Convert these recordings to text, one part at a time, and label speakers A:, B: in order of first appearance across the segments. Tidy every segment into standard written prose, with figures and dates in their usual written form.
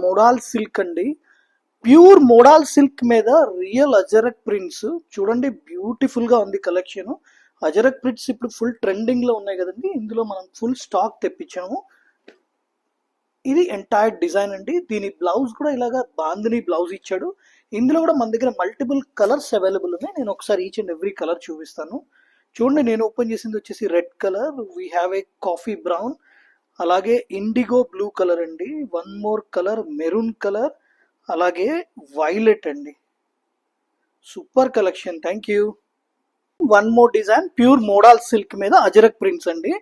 A: Modal silk అండి. Pure modal silk మీద real ajrakh prints చూడండి, బ్యూటిఫుల్ గా ఉంది కలెక్షన్. అజరక్ ప్రింట్స్ ఇప్పుడు ఫుల్ ట్రెండింగ్ లో ఉన్నాయి కదండి, ఇందులో మనం ఫుల్ స్టాక్ తెప్పించాము. ఇది ఎంటైర్ డిజైన్ అండి. దీని బ్లౌజ్ కూడా ఇలాగా బాందిని బ్లౌజ్ ఇచ్చాడు. ఇందులో కూడా మన దగ్గర మల్టిపుల్ కలర్స్ అవైలబుల్ ఉన్నాయి. నేను ఒకసారి ఈచ్ అండ్ ఎవ్రీ కలర్ చూపిస్తాను. చూడండి, నేను ఓపెన్ చేసింది వచ్చేసి red colour, we have A coffee brown, అలాగే ఇండిగో బ్లూ కలర్ అండి, one more colour maroon colour, అలాగే వైలెట్ అండి. Super collection, thank you. One more design pure modal silk మీద అజరక్ ప్రింట్స్ అండి.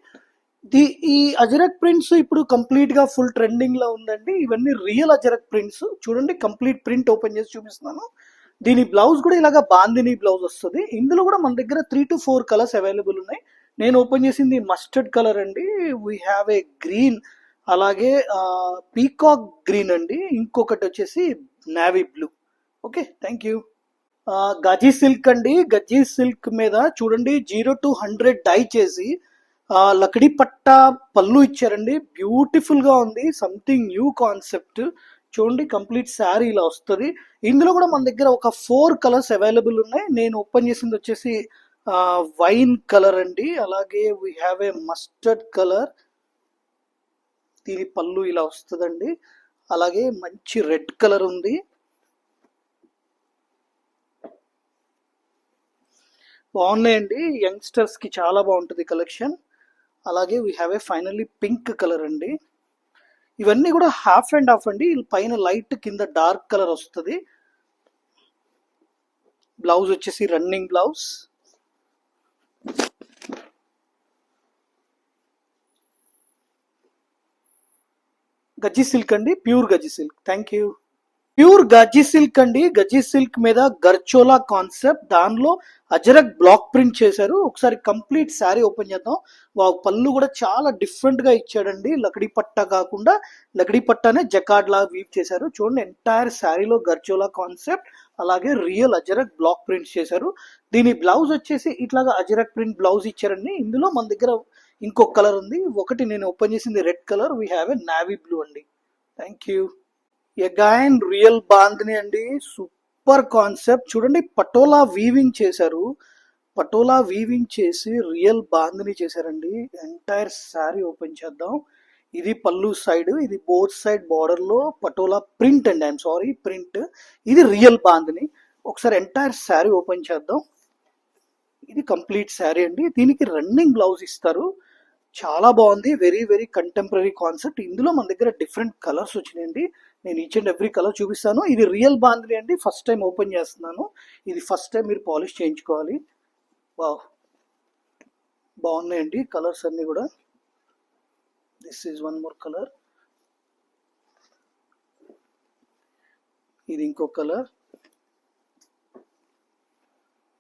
A: ఈ అజరక్ ప్రింట్స్ ఇప్పుడు కంప్లీట్ గా ఫుల్ ట్రెండింగ్ లో ఉందండి. ఇవన్నీ రియల్ అజరక్ ప్రింట్స్. చూడండి, కంప్లీట్ ప్రింట్ ఓపెన్ చేసి చూపిస్తున్నాను. దీని బ్లౌజ్ కూడా ఇలాగా బాందిని బ్లౌజ్ వస్తుంది. ఇందులో కూడా మన దగ్గర 3 to 4 కలర్స్ అవైలబుల్ ఉన్నాయి. నేను ఓపెన్ చేసింది మస్టర్డ్ కలర్ అండి, వీ హ్యావ్ ఏ గ్రీన్, అలాగే పీకాక్ గ్రీన్ అండి, ఇంకొకటి వచ్చేసి navy blue. Okay, thank you. Gaji silk అండి. గజీ సిల్క్ మీద చూడండి 0 to 100 డై చేసి లకడీ పట్టా పళ్ళు ఇచ్చారండి. బ్యూటిఫుల్ గా ఉంది, సంథింగ్ న్యూ కాన్సెప్ట్. చూడండి, కంప్లీట్ శారీ ఇలా వస్తుంది. ఇందులో కూడా మన దగ్గర ఒక 4 కలర్స్ అవైలబుల్ ఉన్నాయి. నేను ఓపెన్ చేసింది వచ్చేసి వైన్ కలర్ అండి, అలాగే we have A mustard colour. దీని పళ్ళు ఇలా వస్తుందండి. అలాగే మంచి రెడ్ కలర్ ఉంది. బాగున్నాయండి, యంగ్స్టర్స్ కి చాలా బాగుంటుంది కలెక్షన్. అలాగే we have A finally pink colour అండి. ఇవన్నీ కూడా హాఫ్ అండ్ హాఫ్ అండి, పైన లైట్ కింద డార్క్ కలర్ వస్తుంది. బ్లౌజ్ వచ్చేసి రన్నింగ్ బ్లౌజ్. గజ్జి సిల్క్ అండి, ప్యూర్ గజ్జి సిల్క్. Thank you. ప్యూర్ గజ్జి సిల్క్ అండి. గజ్జి సిల్క్ మీద గర్చోలా కాన్సెప్ట్, దానిలో అజరక్ బ్లాక్ ప్రింట్ చేశారు. ఒకసారి కంప్లీట్ శారీ ఓపెన్ చేద్దాం. పళ్ళు కూడా చాలా డిఫరెంట్ గా ఇచ్చాడండి. లకడీ పట్టా కాకుండా లకడీ పట్టానే జకార్డ్ లాగా వీవ్ చేశారు. చూడండి, ఎంటైర్ శారీలో గర్చోలా కాన్సెప్ట్, అలాగే రియల్ అజరక్ బ్లాక్ ప్రింట్స్ చేశారు. దీని బ్లౌజ్ వచ్చేసి ఇట్లాగా అజరక్ ప్రింట్ బ్లౌజ్ ఇచ్చారండి. ఇందులో మన దగ్గర ఇంకొక కలర్ ఉంది. ఒకటి నేను ఓపెన్ చేసింది red colour, we have a navy blue అండి. Thank you. Again real bandhani అండి, సూపర్ కాన్సెప్ట్. చూడండి, పటోలా వీవింగ్ చేశారు. పటోలా వీవింగ్ చేసి రియల్ బాందిని చేశారండి. ఎంటైర్ శారీ ఓపెన్ చేద్దాం. ఇది పళ్ళు సైడ్, ఇది బోత్ సైడ్ బార్డర్ లో పటోలా ప్రింట్ అండి, ఐఎమ్ సారీ ప్రింట్. ఇది రియల్ బాందిని. ఒకసారి ఎంటైర్ శారీ ఓపెన్ చేద్దాం. ఇది కంప్లీట్ శారీ అండి. దీనికి రన్నింగ్ బ్లౌజ్ ఇస్తారు. చాలా బాగుంది, వెరీ వెరీ కంటెంపరీ కాన్సెప్ట్. ఇందులో మన దగ్గర డిఫరెంట్ కలర్స్ వచ్చినాయండి. నేను ఈచ్ అండ్ ఎవ్రీ కలర్ చూపిస్తాను. ఇది రియల్ బాందిని అండి, ఫస్ట్ టైం ఓపెన్ చేస్తున్నాను. ఇది ఫస్ట్ టైం మీరు పాలిష్ చేయించుకోవాలి. వావ్, బాగున్నాయండి కలర్స్ అన్ని కూడా. This is one more colour. ఇది ఇంకో colour.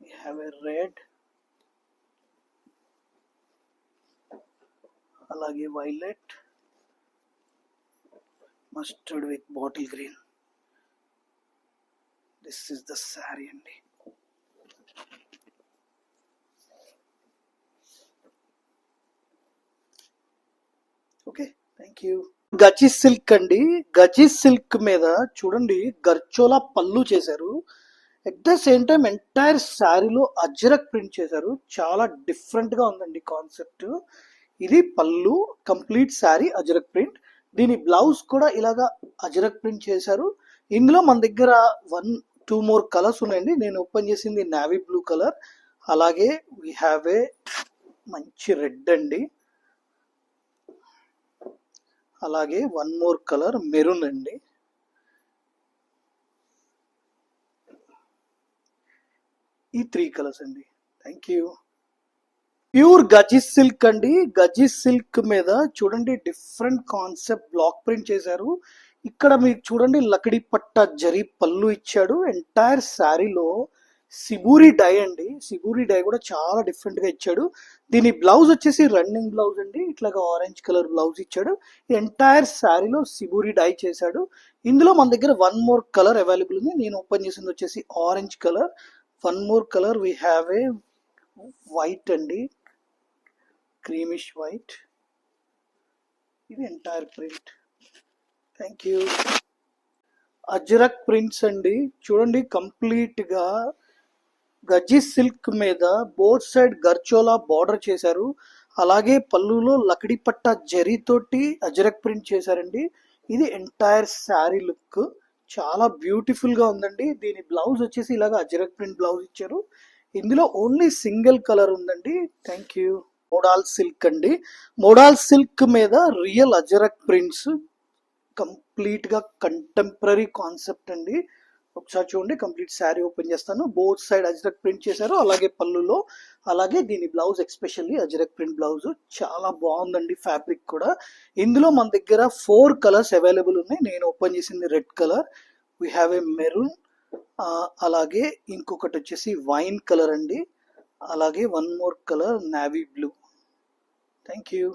A: we have a red, అలాగే violet, mustard with bottle green. This is the sari అండి. Okay, thank you. Gaji silk అండి. గజి సిల్క్ మీద చూడండి గర్చోలా పళ్ళు చేశారు. At the same time entire శారీలో అజ్రక్ ప్రింట్ చేశారు. చాలా డిఫరెంట్ గా ఉందండి కాన్సెప్ట్. ఇది పళ్ళు, కంప్లీట్ శారీ అజ్రక్ ప్రింట్. దీని బ్లౌజ్ కూడా ఇలాగా అజ్రక్ ప్రింట్ చేశారు. ఇందులో మన దగ్గర 1-2 more కలర్స్ ఉన్నాయండి. నేను ఓపెన్ చేసింది నావీ బ్లూ కలర్, అలాగే వీ హ్యావ్ ఏ మంచి రెడ్ అండి, అలాగే వన్ మోర్ కలర్ మెరూన్ అండి. ఈ 3 కలర్స్ అండి. Thank you. ప్యూర్ గజి సిల్క్ అండి. గజి సిల్క్ మీద చూడండి డిఫరెంట్ కాన్సెప్ట్ బ్లాక్ ప్రింట్ చేశారు. ఇక్కడ మీకు చూడండి లకడీ పట్టా జరీ పళ్ళు ఇచ్చాడు. ఎంటైర్ శారీలో సిబూరి డై అండి. సిబూరి డై కూడా చాలా డిఫరెంట్ గా ఇచ్చాడు. దీని బ్లౌజ్ వచ్చేసి రన్నింగ్ బ్లౌజ్ అండి, ఇట్లాగా ఆరెంజ్ కలర్ బ్లౌజ్ ఇచ్చాడు. ఎంటైర్ శారీలో సిబూరి డై చేశాడు. ఇందులో మన దగ్గర వన్ మోర్ కలర్ అవైలబుల్ ఉంది. నేను ఓపెన్ చేసింది వచ్చేసి orange colour. One more colour we have a white అండి, క్రీమిష్ వైట్. ఇది entire print. Thank you. Ajrakh prints అండి, చూడండి కంప్లీట్ గా గజ్జి సిల్క్ మీద బోత్ సైడ్ గర్చోలా బార్డర్ చేశారు. అలాగే పళ్ళులో లకడి పట్ట జరీతోటి అజ్రక్ ప్రింట్ చేశారండి. ఇది ఎంటైర్ శారీ లుక్ చాలా బ్యూటిఫుల్ గా ఉందండి. దీని బ్లౌజ్ వచ్చేసి ఇలాగ అజ్రక్ ప్రింట్ బ్లౌజ్ ఇచ్చారు. ఇందులో ఓన్లీ సింగిల్ కలర్ ఉందండి. Thank you. మోడాల్ సిల్క్ అండి, మోడాల్ సిల్క్ మీద రియల్ అజరక్ ప్రింట్స్, కంప్లీట్ గా కంటెంపరీ కాన్సెప్ట్ అండి. ఒకసారి చూడండి, కంప్లీట్ శారీ ఓపెన్ చేస్తాను. బోత్ సైడ్ అజరక్ ప్రింట్ చేశారు, అలాగే పళ్ళులో, అలాగే దీని blouse especially ajrakh print blouse చాలా బాగుందండి. ఫ్యాబ్రిక్ కూడా ఇందులో మన దగ్గర 4 కలర్స్ అవైలబుల్ ఉన్నాయి. నేను ఓపెన్ చేసింది red colour, we have A maroon, అలాగే ఇంకొకటి వచ్చేసి వైన్ కలర్ అండి, అలాగే one more colour navy blue. Thank you.